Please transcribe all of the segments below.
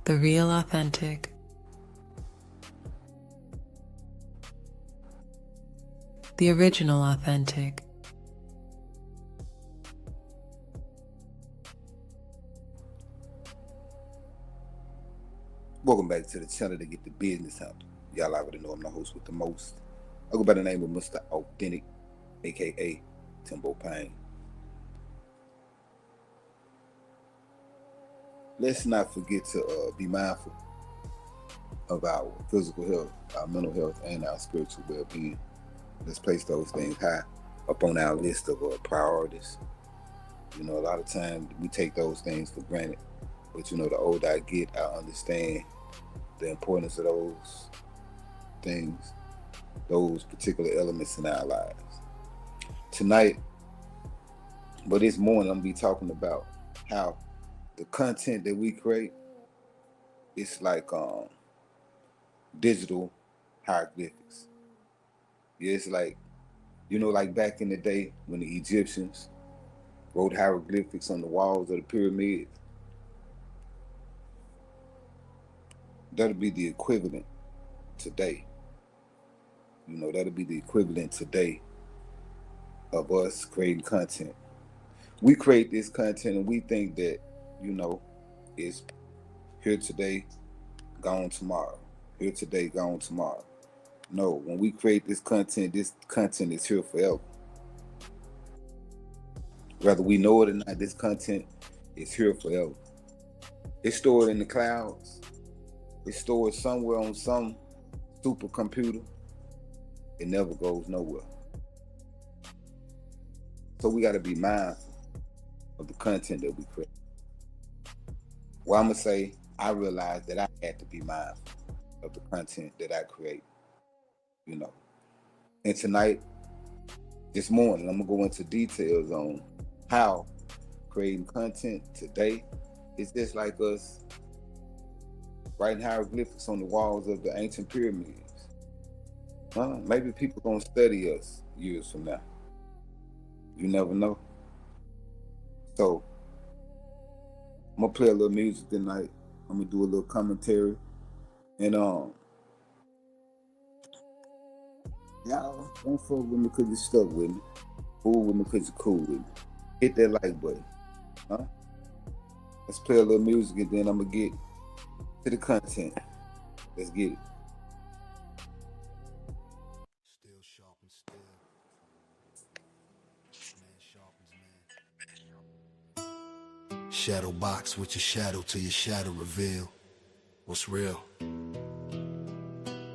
The real authentic. The original authentic. Welcome back to the channel to get the business out. Y'all already know I'm the host with the most. I go by the name of Mr. Authentic, aka Timbo Pain. Let's not forget to be mindful of our physical health, our mental health, and our spiritual well-being. Let's place those things high up on our list of priorities. You know, a lot of times we take those things for granted. But you know, the older I get, I understand the importance of those things, those particular elements in our lives. Tonight, but this morning, I'm gonna be talking about how the content that we create, it's like digital hieroglyphics. Yeah, it's like, you know, like back in the day when the Egyptians wrote hieroglyphics on the walls of the pyramids. That'll be the equivalent today. You know, that'll be the equivalent today of us creating content. We create this content and we think that, you know, it's here today, gone tomorrow. Here today, gone tomorrow. No, when we create this content is here forever. Whether we know it or not, this content is here forever. It's stored in the clouds. It's stored somewhere on some supercomputer. It never goes nowhere. So we got to be mindful of the content that we create. Well, I'm going to say, I realized that I had to be mindful of the content that I create, you know. And tonight, this morning, I'm going to go into details on how creating content today is just like us writing hieroglyphics on the walls of the ancient pyramids. Maybe people gonna study us years from now. You never know. So I'm gonna play a little music tonight. I'm gonna do a little commentary, and y'all don't fuck with me because you stuck with me. Fool with me because you're cool with me. Hit that like button. Let's play a little music and then I'm gonna get to the content. Let's get it. Still sharp and still. Man sharpens man. Shadow box with your shadow till your shadow reveal what's real.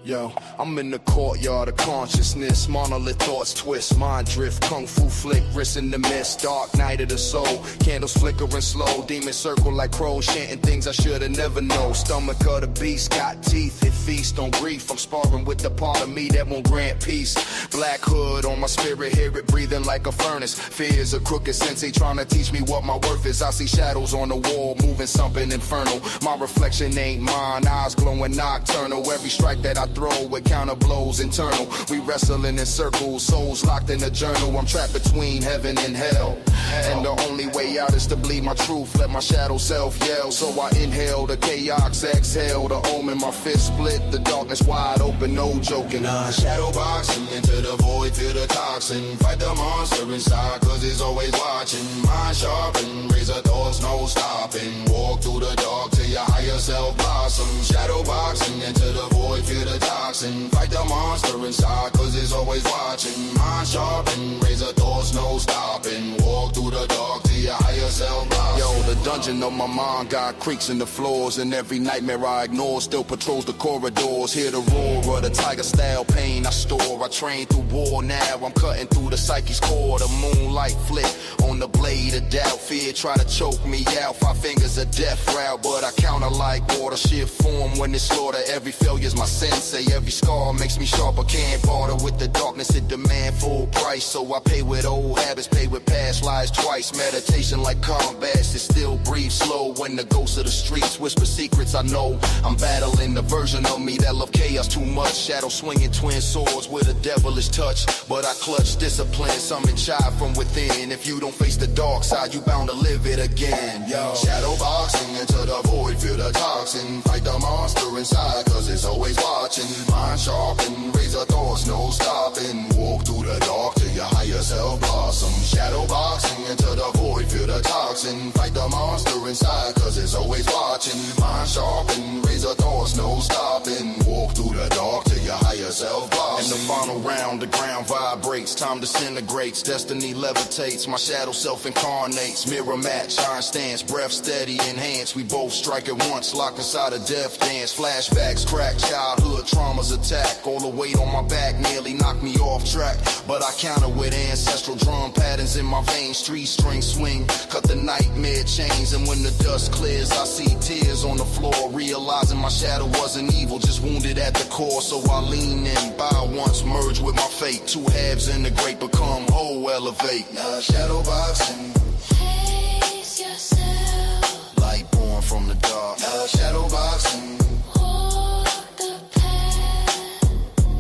Yo, I'm in the courtyard of consciousness. Monolith thoughts twist, mind drift, kung fu flick, wrist in the mist. Dark night of the soul, candles flickering slow. Demons circle like crows, chanting things I should've never known. Stomach of the beast, got teeth, it feast on grief. I'm sparring with the part of me that won't grant peace. Black hood on my spirit, hear it breathing like a furnace. Fears a crooked sensei trying to teach me what my worth is. I see shadows on the wall, moving something infernal. My reflection ain't mine, eyes glowing nocturnal. Every strike that I throw with counter blows internal. We wrestling in circles, souls locked in a journal. I'm trapped between heaven and hell. And the only way out is to bleed my truth, let my shadow self yell. So I inhale the chaos, exhale the omen. My fist split, the darkness wide open, no joking. Shadow boxing into the void, feel the toxin. Fight the monster inside, cause it's always watching. Mind sharpen, razor thoughts, no stopping. Walk through the dark till your higher self blossom. Shadow boxing into the void, feel the toxin. Fight the monster inside, cause it's always watching. Mind sharpen, razor thoughts, no stopping. Walk through the dark till your higher self blossom. Yo, the dungeon of my mind got creaks in the floors, and every nightmare I ignore still patrols the corridors. Hear the roar of the tiger style pain I store. I train through war now, I'm cutting through the psyche's core. The moonlight flick on the blade of doubt. Fear try to choke me out, 5 fingers a death route, but I counter like water. Shift form when it's slaughter. Every failure's my sensei, every scar makes me sharper. Can't barter with the darkness, it demand full price. So I pay with old habits, pay with past lives twice. Meditate vegetation like combat. It still breathes slow when the ghosts of the streets whisper secrets. I know I'm battling the version of me that love chaos too much. Shadow swinging twin swords with a devilish touch, but I clutch discipline, summon child from within. If you don't face the dark side, you bound to live it again. Yo, shadow boxing into the void, feel the toxin, fight the monster inside, cause it's always watching. Mind sharp and razor thoughts, no stopping. Walk through the dark till your higher self blossom. Shadow boxing into the void, feel the toxin, fight the monster inside, cause it's always watching. Mind sharp and razor thoughts, no stopping. Walk through the dark till your higher self blossom. In the final round, the ground vibrates, time disintegrates, destiny levitates, my shadow self incarnates. Mirror match, iron stance, breath steady, enhance. We both strike at once, locked inside a death dance. Flashbacks, crack, childhood traumas attack. All the weight on my back nearly knocked me off track, but I counter with ancestral drum patterns in my veins. Street string swing, cut the nightmare chains, and when the dust clears, I see tears on the floor, realizing my shadow wasn't evil, just wounded at the core. So I lean in, bow once, merge with my fate. Two halves integrate, become whole, elevate. Now shadow boxing, face yourself. light born from the dark. Now shadow boxing, Walk the path.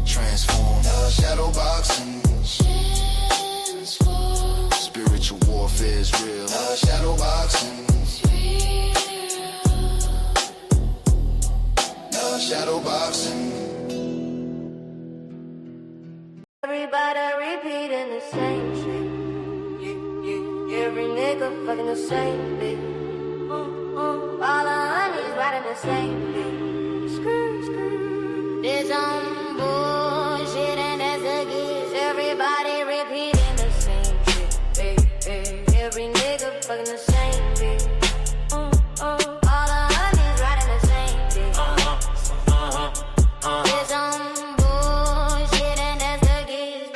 transform. Now shadow boxing, Transform. spiritual warfare is real. Now shadow boxing, now shadow boxing. Everybody repeating the same shit. Every nigga fucking the same bitch. All the honeys riding the same bitch. There's some bullshit and that's the giz. Everybody repeating the same shit. Every nigga fucking the same bitch. All the honeys riding the same bitch. There's some bullshit and that's the giz.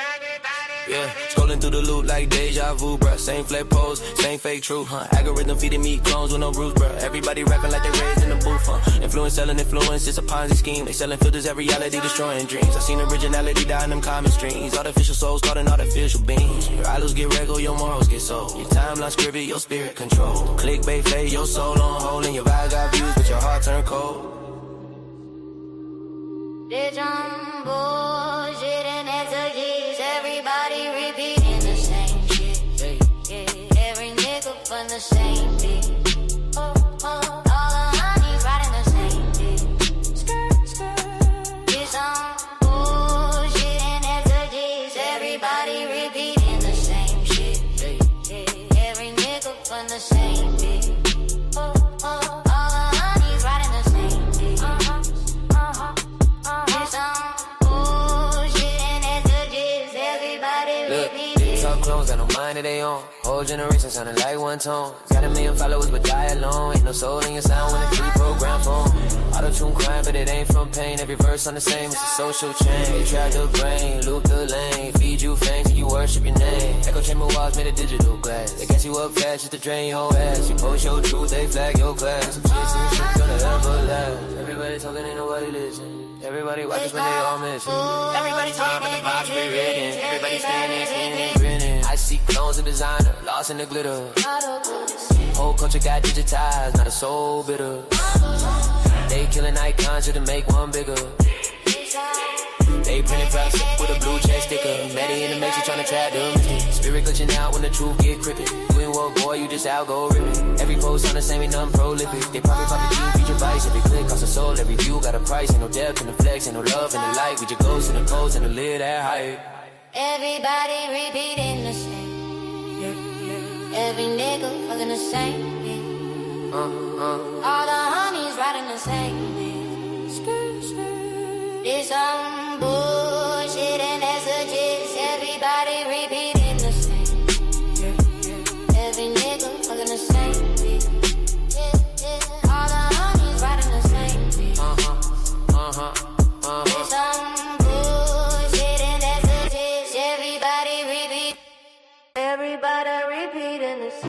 Yeah, scrolling through the loop like deja vu, bruh. Same flat pose, same fake truth, huh? Algorithm feeding me clones with no roots, bruh. Everybody rapping like they raised in the booth, huh? Influence selling influence, it's a Ponzi scheme. They selling filters, every reality destroying dreams. I seen originality die in them common streams. Artificial souls caught in artificial beams. Your idols get regal, your morals get sold. Your timeline scripted, your spirit control. Clickbait fade, your soul on hold, and your vibe got views, but your heart turned cold. There's some bullshit and that's a giz. Everybody repeating the same shit. Every nigga from the same beat. All the honeys riding the same beat. There's some bullshit and that's a giz. Everybody repeating the same shit. Every nigga from the same beat. All the honeys riding the same beat. There's some bullshit and that's a giz. Everybody repeating. Talk clones, got no mind of their own. Whole generation sounding like one tone. Got a million followers but die alone. Ain't no soul in your sound when it's pre-programmed phone. Auto-tune crying but it ain't from pain. Every verse on the same, it's a social chain. They track the brain, loop the lane. Feed you fame till you worship your name. Echo chamber walls made of digital glass. They gas you up fast just to drain your ass. You post your truth, they flag your class. Some shit seems shit gonna ever last. Everybody talking, ain't nobody listen. Everybody watches when they all missing. Everybody talking, but the vibes be written. Everybody standing, standing, grinning. I see clones of designer, lost in the glitter. Whole culture got digitized, not a soul bitter. They killing icons just to make one bigger. They printing plastic with a blue check sticker. Maddie in the matrix trying to trap them. Spirit glitching out when the truth get crippin'. You ain't what boy, you just algorithm. Every post on the same, ain't nothing prolific. They probably pop the gene, feature vice. Every click costs a soul, every view got a price. Ain't no depth in the flex, ain't no love in the light. We just ghosts in the codes and the lid that high. Everybody repeating the same. Every nigga fucking the same. All the honeys riding the same. There's some bullshit and that's a gist. Everybody repeating the same. Every nigga fucking the same. All the honeys riding the same. There's some bullshit and that's a gist. Everybody repeat. Everybody repeating the same.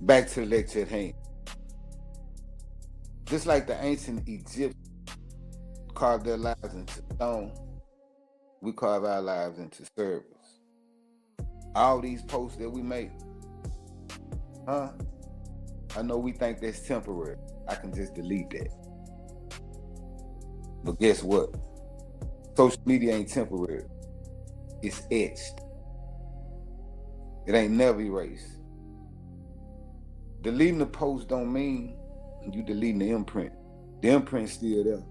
Back to the lecture at hand. Just like the ancient Egyptians carved their lives into stone, we carve our lives into service. All these posts that we make, I know we think that's temporary. I can just delete that. But guess what? Social media ain't temporary. It's etched. It ain't never erased. Deleting the post don't mean you deleting the imprint. The imprint's still there.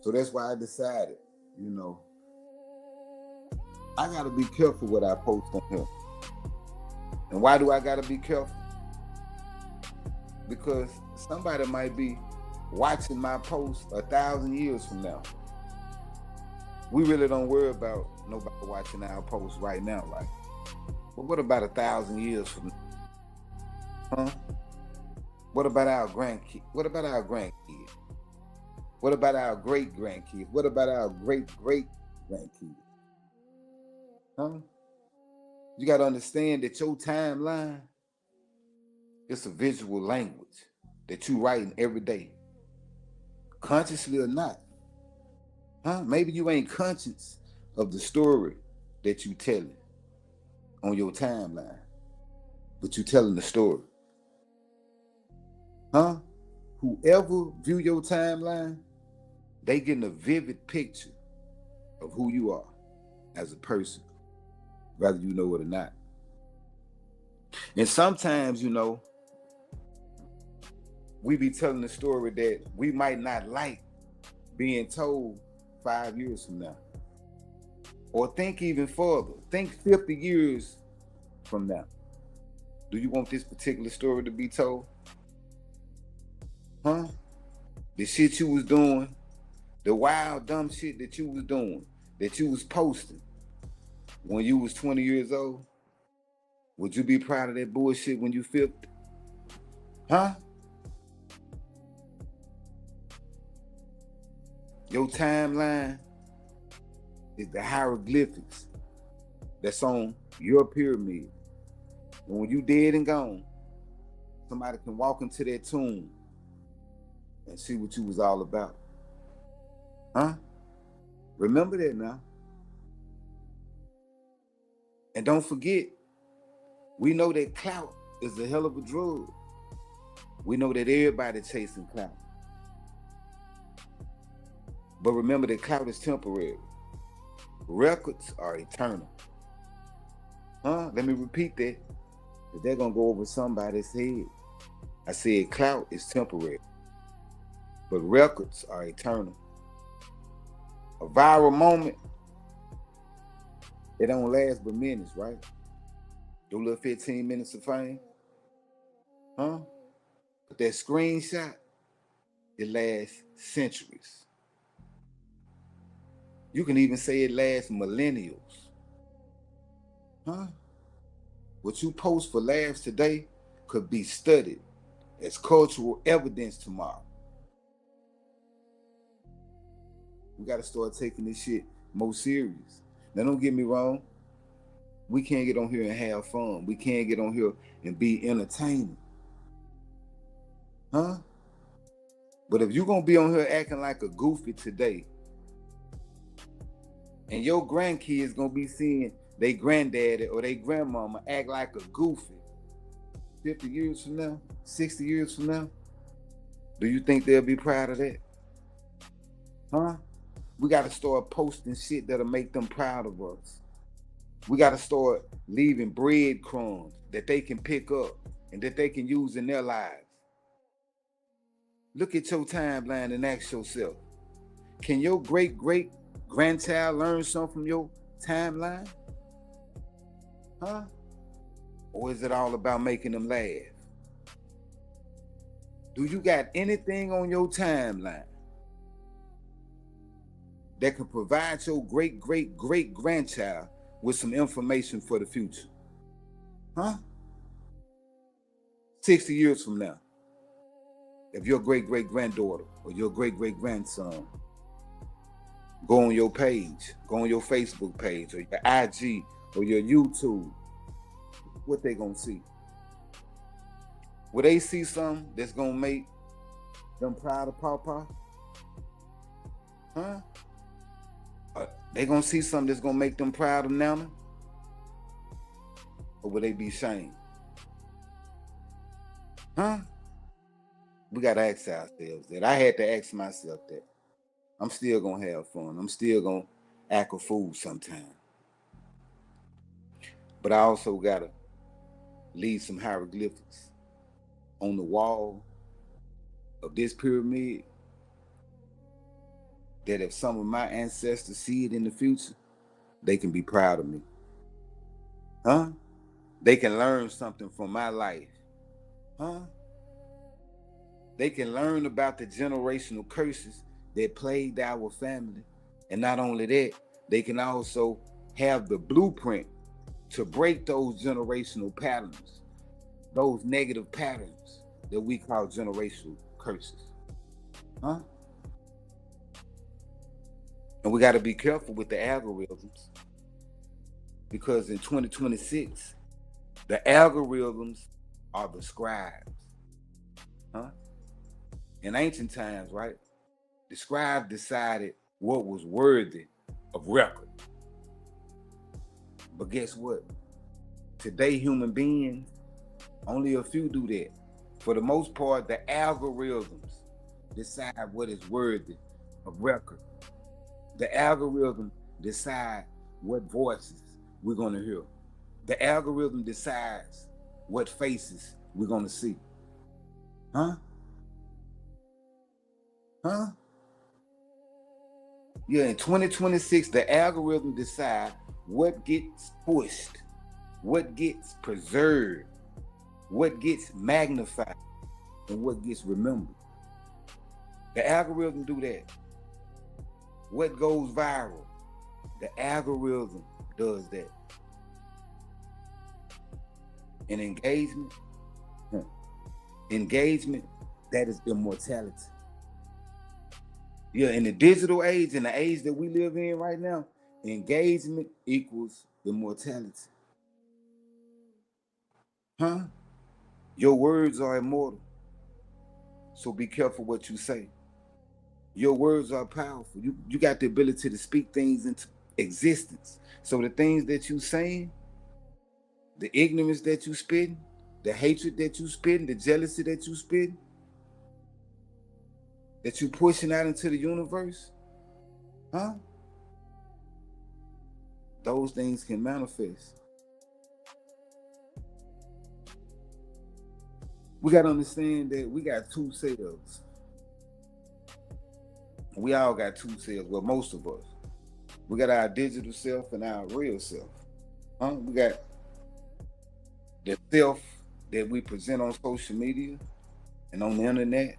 So that's why I decided, I gotta be careful what I post on here. And why do I gotta be careful? Because somebody might be watching my post 1,000 years from now. We really don't worry about nobody watching our posts right now, right? But what about 1,000 years from now? What about our grandkids? What about our grandkids? What about our great grandkids? What about our great great grandkids? You got to understand that your timeline is a visual language that you writing every day, consciously or not. Maybe you ain't conscious of the story that you telling on your timeline, but you telling the story. Whoever view your timeline, they getting a vivid picture of who you are as a person, whether you know it or not. And sometimes, we be telling the story that we might not like being told 5 years from now. Or think even further. Think 50 years from now. Do you want this particular story to be told? The shit you was doing, the wild, dumb shit that you was doing, that you was posting when you was 20 years old, would you be proud of that bullshit when you 50? Your timeline is the hieroglyphics that's on your pyramid. And when you dead and gone, somebody can walk into that tomb and see what you was all about. Remember that now. And don't forget, we know that clout is a hell of a drug. We know that everybody chasing clout. But remember that clout is temporary. Records are eternal. Let me repeat that, because they're gonna go over somebody's head. I said clout is temporary, but records are eternal. A viral moment, it don't last but minutes, right? Your little 15 minutes of fame. But that screenshot, it lasts centuries. You can even say it lasts millennials. What you post for laughs today could be studied as cultural evidence tomorrow. We got to start taking this shit more serious. Now, don't get me wrong. We can't get on here and have fun. We can't get on here and be entertaining. But if you're going to be on here acting like a goofy today, and your grandkids going to be seeing their granddaddy or their grandmama act like a goofy 50 years from now, 60 years from now, do you think they'll be proud of that? We got to start posting shit that'll make them proud of us. We got to start leaving breadcrumbs that they can pick up and that they can use in their lives. Look at your timeline and ask yourself, can your great-great-grandchild learn something from your timeline? Or is it all about making them laugh? Do you got anything on your timeline that can provide your great-great-great-grandchild with some information for the future? 60 years from now, if your great-great-granddaughter or your great-great-grandson go on your page, go on your Facebook page or your IG or your YouTube, what they gonna see? Will they see something that's gonna make them proud of Pawpaw? Huh? They gonna see something that's gonna make them proud of Nana? Or will they be shamed? Huh? We gotta ask ourselves that. I had to ask myself that. I'm still gonna have fun. I'm still gonna act a fool sometime. But I also gotta leave some hieroglyphics on the wall of this pyramid that if some of my ancestors see it in the future, they can be proud of me. Huh? They can learn something from my life. Huh? They can learn about the generational curses that plagued our family. And not only that, they can also have the blueprint to break those generational patterns, those negative patterns that we call generational curses. Huh? And we got to be careful with the algorithms, because in 2026, the algorithms are the scribes. Huh? In ancient times, right? The scribe decided what was worthy of record. But guess what? Today, human beings, only a few do that. For the most part, the algorithms decide what is worthy of record. The algorithm decide what voices we're going to hear. The algorithm decides what faces we're going to see. Huh? Huh? Yeah, in 2026, the algorithm decide what gets pushed, what gets preserved, what gets magnified, and what gets remembered. The algorithm do that. What goes viral? The algorithm does that. And engagement, that is immortality. Yeah, in the digital age, in the age that we live in right now, engagement equals immortality. Huh? Your words are immortal. So be careful what you say. Your words are powerful. You got the ability to speak things into existence. So the things that you saying, the ignorance that you spitting, the hatred that you spitting, the jealousy that you spitting, that you pushing out into the universe, huh? Those things can manifest. We got to understand that we got two selves. We all got two selves, well, most of us. We got our digital self and our real self. Huh? We got the self that we present on social media and on the internet.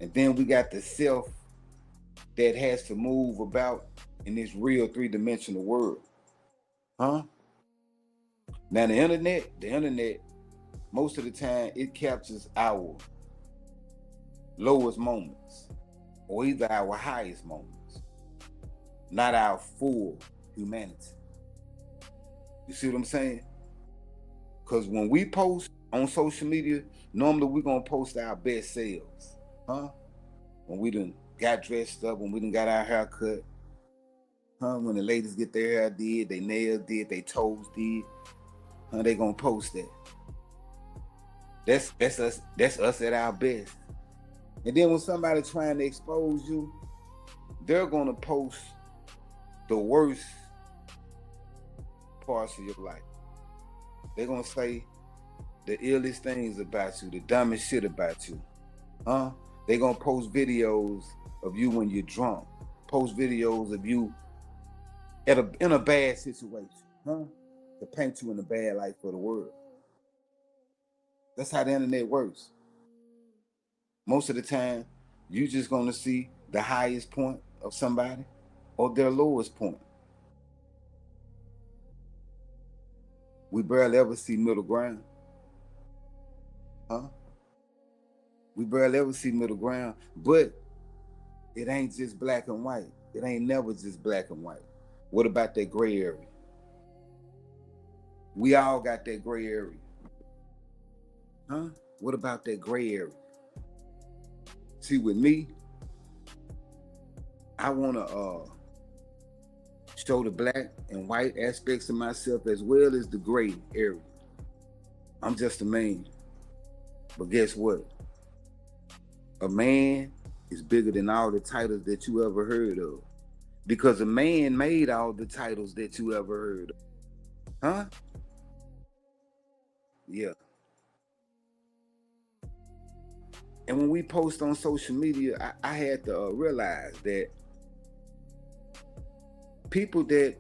And then we got the self that has to move about in this real three-dimensional world. Huh? Now the internet, most of the time, it captures our lowest moments or either our highest moments, not our full humanity. You see what I'm saying? Because when we post on social media, normally we're going to post our best selves. Huh? When we done got dressed up, when we done got our hair cut, huh? When the ladies get their hair did, they nails did, they toes did, huh? They gonna post that. That's us. That's us at our best. And then when somebody trying to expose you, they're gonna post the worst parts of your life. They're gonna say the illest things about you, the dumbest shit about you, huh? They gonna post videos of you when you're drunk, post videos of you in a bad situation, huh? To paint you in a bad light for the world. That's how the internet works. Most of the time, you just gonna see the highest point of somebody or their lowest point. We barely ever see middle ground, huh? We barely ever see middle ground, but it ain't just black and white. It ain't never just black and white. What about that gray area? We all got that gray area, huh? What about that gray area? See, with me, I want to show the black and white aspects of myself as well as the gray area. I'm just a man. But guess what? A man is bigger than all the titles that you ever heard of. Because a man made all the titles that you ever heard of. Huh? Yeah. And when we post on social media, I had to realize that people that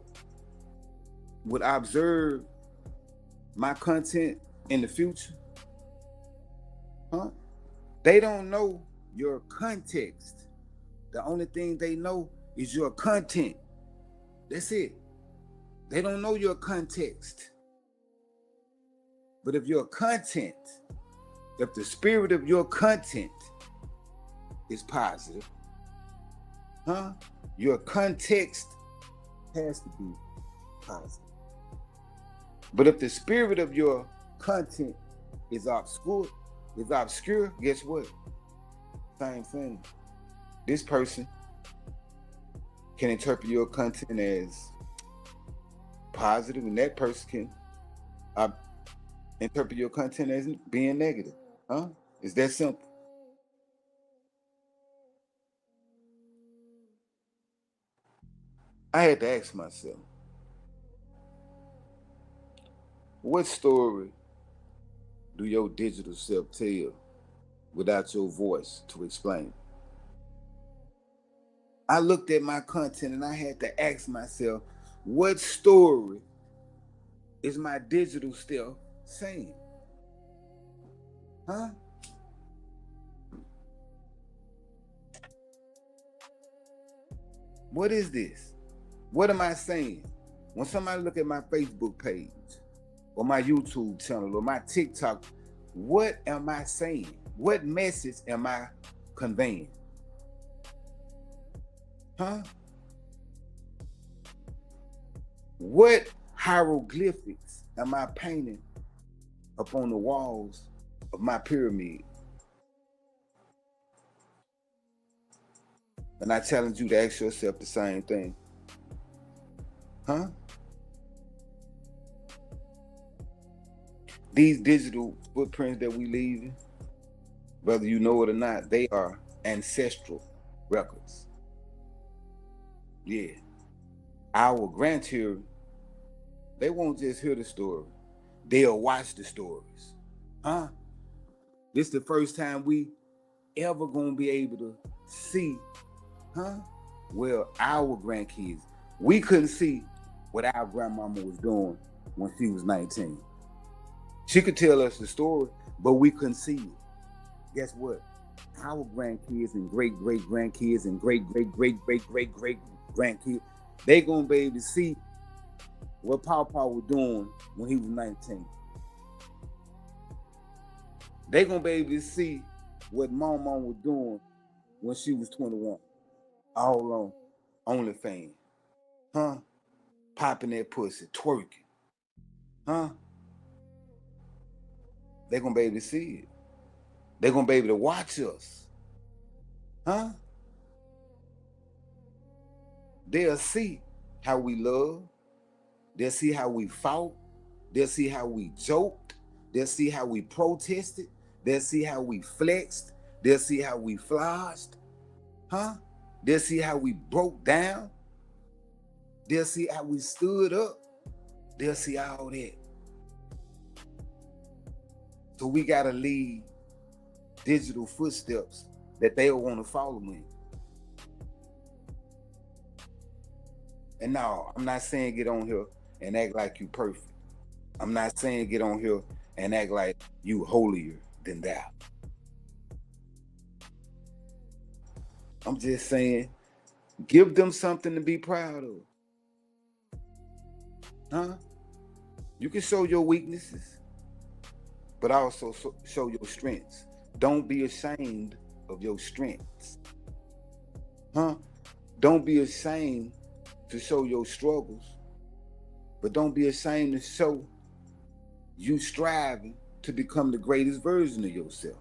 would observe my content in the future, they don't know your context. The only thing they know is your content. That's it. They don't know your context. But if your content, if the spirit of your content is positive, your context has to be positive. But if the spirit of your content is obscure, guess what? Same thing. This person can interpret your content as positive, and that person can interpret your content as being negative. It's that simple. I had to ask myself, what story do your digital self tell without your voice to explain? I looked at my content and I had to ask myself, what story is my digital self saying? What is this? What am I saying? When somebody look at my Facebook page or my YouTube channel or my TikTok, what am I saying? What message am I conveying? What hieroglyphics am I painting up on the walls of my pyramid? And I challenge you to ask yourself the same thing. These digital footprints that we leave, whether you know it or not, they are ancestral records. Yeah. Our grandchildren, they won't just hear the story. They'll watch the stories. This is the first time we ever gonna be able to see, well, our grandkids. We couldn't see what our grandmama was doing when she was 19. She could tell us the story, but we couldn't see it. Guess what? Our grandkids and great-great-grandkids and great-great-great-great-great-great-grandkids, they gonna be able to see what Papa was doing when he was 19. They gonna be able to see what Mama was doing when she was 21. All on OnlyFans. Popping that pussy, twerking. They're gonna be able to see it. They're gonna be able to watch us. They'll see how we love. They'll see how we fought. They'll see how we joked. They'll see how we protested. They'll see how we flexed. They'll see how we flashed. They'll see how we broke down. They'll see how we stood up. They'll see all that. So we gotta leave digital footsteps that they'll want to follow in. And no, I'm not saying get on here and act like you perfect. I'm not saying get on here and act like you holier than thou. I'm just saying, give them something to be proud of. You can show your weaknesses, but also show your strengths. Don't be ashamed of your strengths. Don't be ashamed to show your struggles, but don't be ashamed to show you striving to become the greatest version of yourself.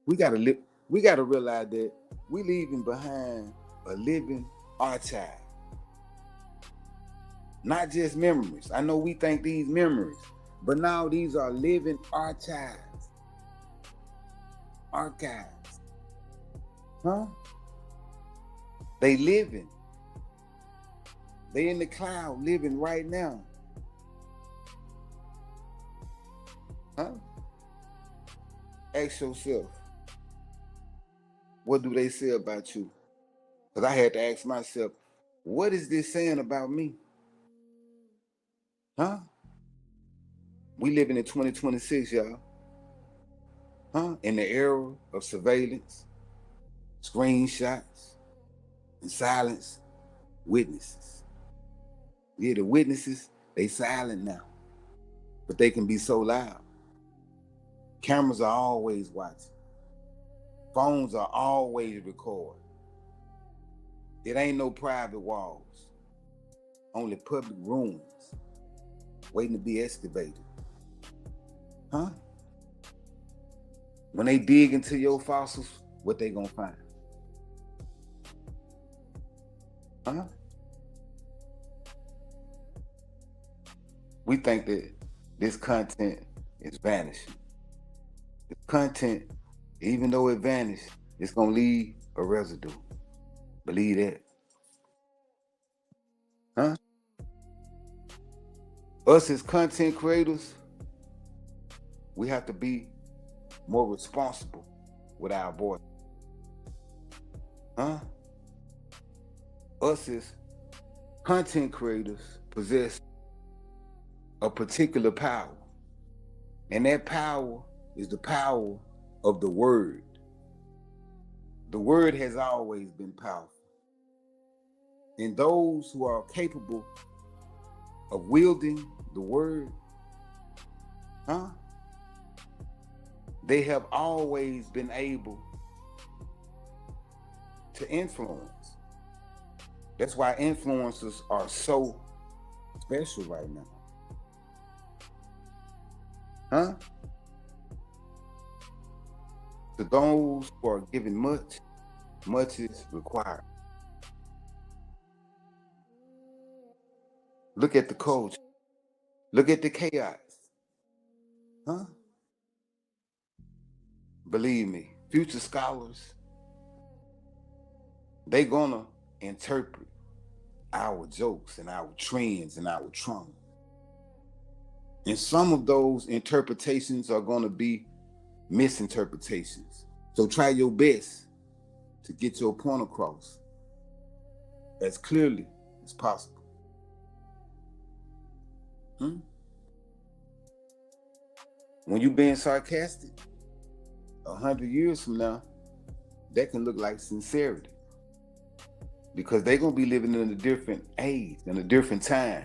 We gotta realize that we leaving behind a living archive. Not just memories. I know we think these memories, but now these are living archives. Archives. Huh? They living. They in the cloud living right now. Huh? Ask yourself, what do they say about you? Because I had to ask myself, what is this saying about me? Huh? We living in 2026, y'all. Huh? In the era of surveillance, screenshots, and silence witnesses. Yeah, the witnesses, they silent now. But they can be so loud. Cameras are always watching. Phones are always recording. It ain't no private walls. Only public ruins waiting to be excavated. Huh? When they dig into your fossils, what they gonna find? Huh? We think that this content is vanishing. The content, even though it vanished, it's gonna leave a residue. Believe that. Huh? Us as content creators, we have to be more responsible with our voice. Huh? Us as content creators possess a particular power. And that power is the power of the word. The word has always been powerful. And those who are capable of wielding the word, huh? They have always been able to influence. That's why influencers are so special right now. Huh? To those who are given much, much is required. Look at the culture. Look at the chaos. Huh? Believe me, future scholars, they gonna interpret our jokes and our trends and our trauma. And some of those interpretations are gonna be misinterpretations. So try your best to get your point across as clearly as possible. When you being sarcastic, 100 years from now, that can look like sincerity. Because they're gonna be living in a different age, in a different time.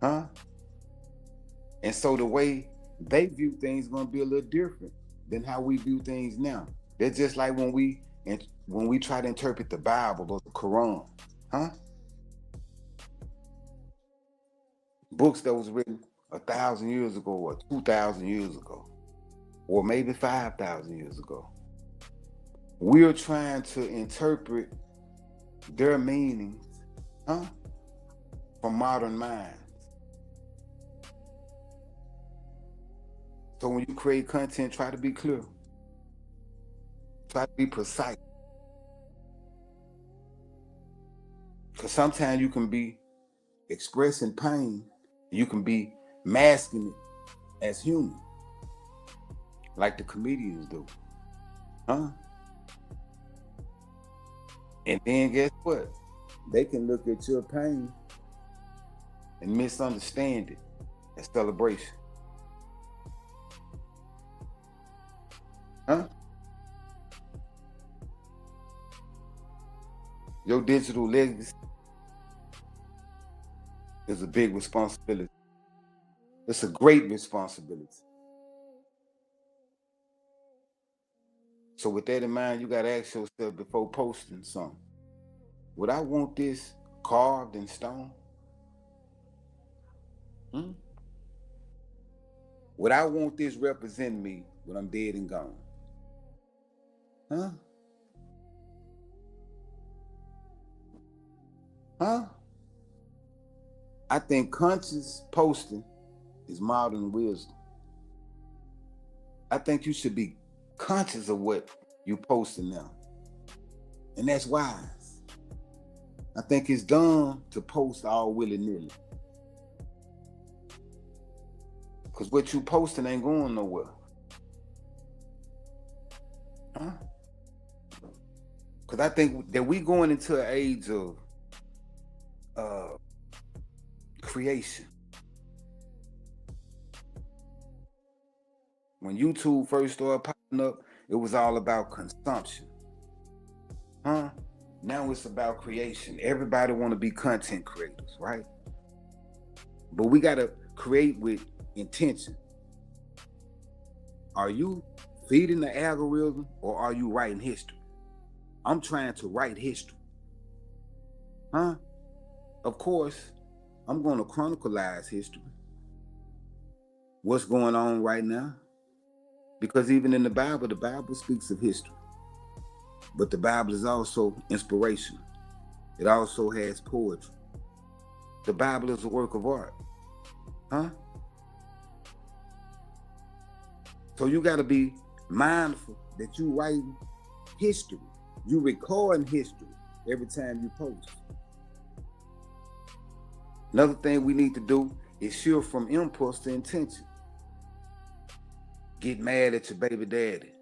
Huh? And so the way they view things is gonna be a little different than how we view things now. They're just like when we try to interpret the Bible or the Quran. Huh? Books that was written 1,000 years ago or 2,000 years ago, or maybe 5,000 years ago. We're trying to interpret their meanings, huh, from modern minds. So when you create content, try to be clear. Try to be precise. Because sometimes you can be expressing pain, you can be masking it as human, like the comedians do. Huh? And then guess what? They can look at your pain and misunderstand it as celebration. Huh? Your digital legacy is a big responsibility. It's a great responsibility. So with that in mind, you gotta ask yourself before posting something, would I want this carved in stone? Hmm? Would I want this representing me when I'm dead and gone? Huh? Huh? I think conscious posting is modern wisdom. I think you should be conscious of what you're posting now. And that's wise. I think it's dumb to post all willy-nilly. Because what you posting ain't going nowhere. Huh? Because I think that we going into an age of creation. When YouTube first started popping up, it was all about consumption. Huh? Now it's about creation. Everybody want to be content creators, right? But we got to create with intention. Are you feeding the algorithm or are you writing history? I'm trying to write history. Huh? Of course, I'm going to chronicleize history. What's going on right now? Because even in the Bible speaks of history. But the Bible is also inspirational. It also has poetry. The Bible is a work of art. Huh? So you got to be mindful that you write history. You recording history every time you post. Another thing we need to do is shift from impulse to intention. Get mad at your baby daddy.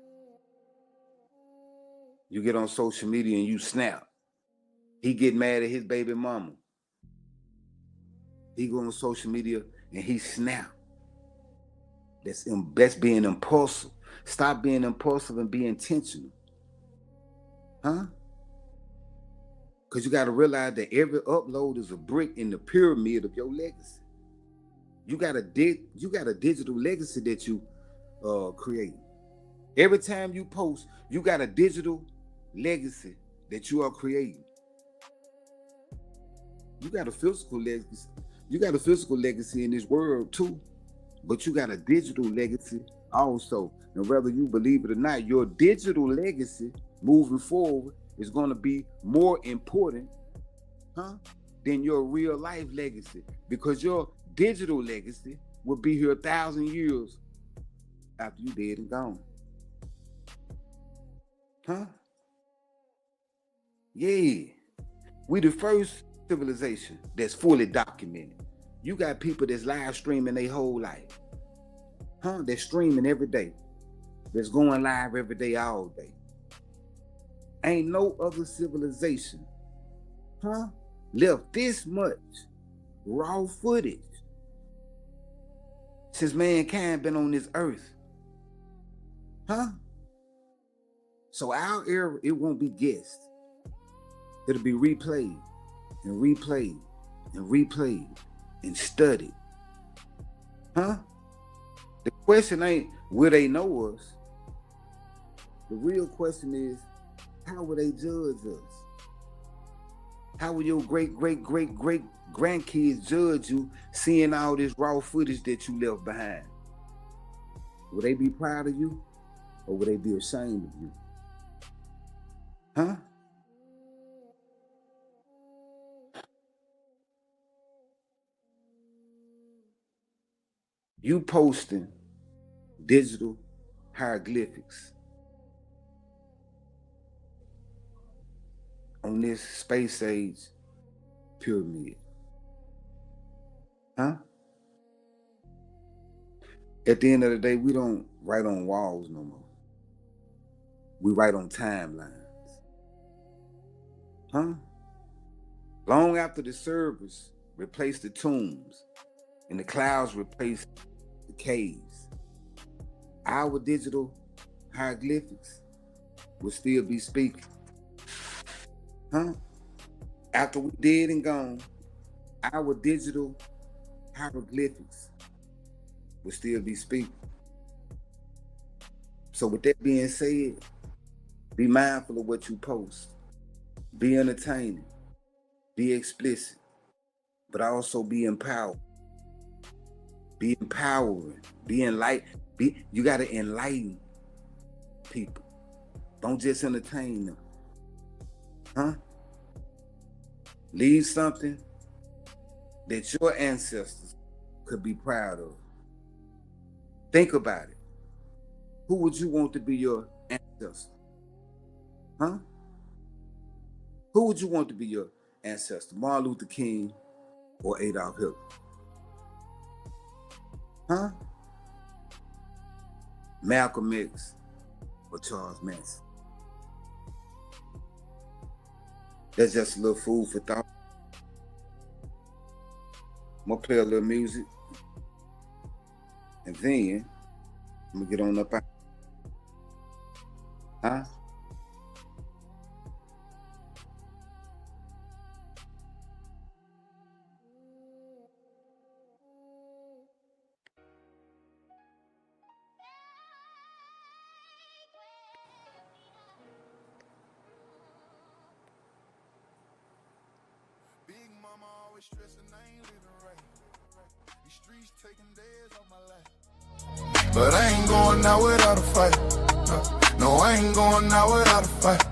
You get on social media and you snap. He get mad at his baby mama. He go on social media and he snap. That's being impulsive. Stop being impulsive and be intentional. Huh? Because you got to realize that every upload is a brick in the pyramid of your legacy. You got a digital legacy that you create. Every time you post, you got a digital legacy that you are creating. You got a physical legacy. You got a physical legacy in this world too, but you got a digital legacy also. And whether you believe it or not, your digital legacy moving forward is going to be more important, than your real life legacy, because your digital legacy will be here 1,000 years after you dead and gone. Huh? Yeah. We the first civilization that's fully documented. You got people that's live streaming their whole life. They're streaming every day. That's going live every day, all day. Ain't no other civilization, left this much raw footage since mankind been on this earth. So our era, it won't be guessed. It'll be replayed and replayed and replayed and studied. The question ain't will they know us? The real question is, how will they judge us? How will your great grandkids judge you seeing all this raw footage that you left behind? Will they be proud of you or will they be ashamed of you? You posting digital hieroglyphics on this space age pyramid. At the end of the day, we don't write on walls no more. We write on timelines. Long after the servers replace the tombs and the clouds replace the caves, our digital hieroglyphics will still be speaking. After we dead and gone, our digital hieroglyphics will still be speaking. So with that being said, be mindful of what you post. Be entertaining. Be explicit. But also be empowered. Be empowering. Be enlightened. You got to enlighten people. Don't just entertain them. Huh? Leave something that your ancestors could be proud of. Think about it. Who would you want to be your ancestor? Huh? Who would you want to be your ancestor? Martin Luther King or Adolf Hitler? Huh? Malcolm X or Charles Manson? That's just a little food for thought. I'm gonna play a little music, and then I'm gonna get on up out. Huh? Big mama always stressing, I ain't living right. These streets taking days off my life. But I ain't going out without a fight. No, I ain't going out without a fight.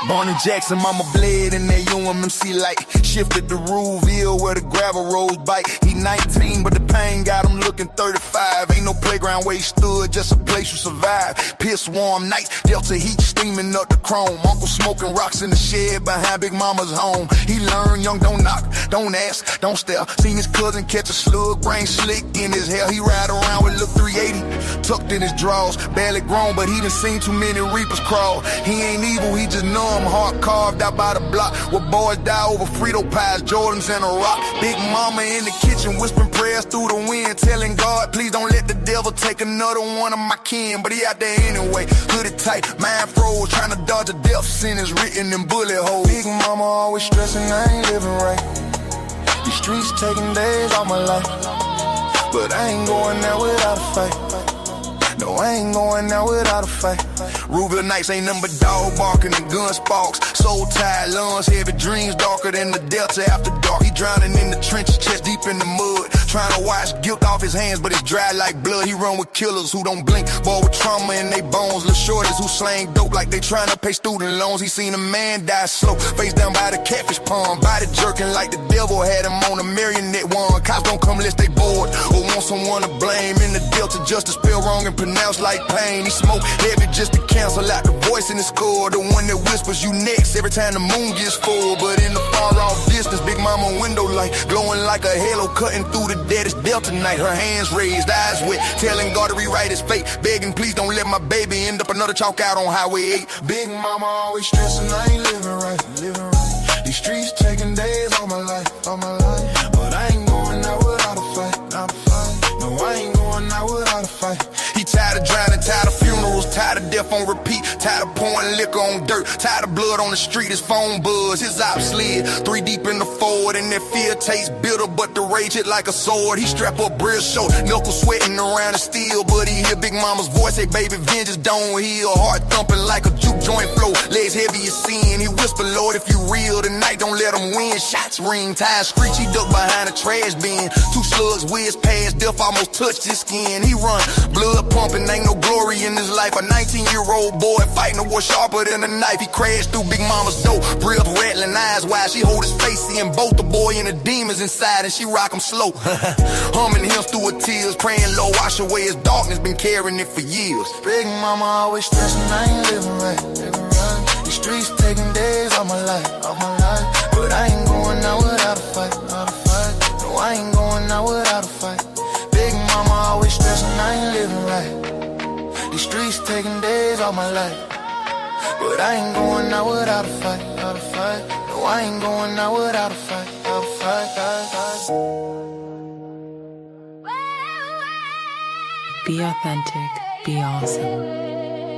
Born in Jackson, mama bled in that UMMC light. Shifted to Ruleville where the gravel roads bite. He 19, but the pain got him looking 35. Ain't no playground where he stood, just a place you survive. Piss warm nights, Delta heat steaming up the chrome. Uncle smoking rocks in the shed behind Big Mama's home. He learned young, don't knock, don't ask, don't stare. Seen his cousin catch a slug, brain slick in his hair. He ride around with look 380, tucked in his drawers. Barely grown, but he done seen too many reapers crawl. He ain't evil, he just numb, heart carved out by the block. Where boys die over Frito pies, Jordans and a rock. Big mama in the kitchen whispering prayers through the wind, telling God, please don't let the devil take another one of my kin. But he out there anyway, hooded tight, mind froze, trying to dodge a death sentence written in bullet holes. Big mama always stressing, I ain't living right. These streets taking days off my life, but I ain't going out without a fight. No, I ain't going out without a fight. Rubio nights ain't nothing but dog barking and gun sparks. Soul tied lungs, heavy dreams darker than the Delta after dark. He drowning in the trenches, chest deep in the mud. Trying to wash guilt off his hands, but it's dry like blood. He run with killers who don't blink, boy with trauma in they bones. Little shorties who slang dope like they trying to pay student loans. He seen a man die slow, face down by the catfish pond. Body jerking like the devil had him on a marionette one. Cops don't come unless they bored or want someone to blame. In the Delta, justice spelled wrong and pronounced like pain. He smoke heavy just to cancel out the voice in his score. The one that whispers you next every time the moon gets full. But in the far off distance, Big Mama window light glowing like a halo cutting through the deadest Delta night. Her hands raised, eyes wet, telling God to rewrite his fate. Begging please don't let my baby end up another chalk out on Highway 8. Big Mama always stressing, I ain't living right. These streets taking days all my life. But I ain't going out without a fight. No, I ain't going out without a fight. He tired of drowning, tired of funerals, tired of death on repeat, tired of pouring liquor on dirt, tired of blood on the street, his phone buzz, his ops slid 3 deep in the Ford, and that fear tastes bitter, but the rage hit like a sword. He strap up real short, knuckles sweating around the steel, but he hear Big Mama's voice, say baby vengeance don't heal. Heart thumping like a juke joint flow, legs heavy as sin. He whisper, Lord, if you real tonight, don't let him win. Shots ring, tires screech, he ducked behind a trash bin. 2 slugs whiz past, death almost touched his skin. He run, blood pumping, ain't no glory in his life. A 19-year-old boy fighting a war sharper than a knife. He crashed through Big Mama's door, breath rattling, eyes wide. She hold his face, seeing both the boy and the demons inside, and she rock him slow. Humming hymns through her tears, praying Lord wash away his darkness, been carrying it for years. Big Mama always stressing, I ain't living right. These streets taking days off my life. But I ain't going out without a fight. No, I ain't going out without a fight. Big Mama always stressing, I ain't living right. These streets taking days off my life. But I ain't going out without a fight. No, I ain't going out without a fight. Be authentic, be awesome.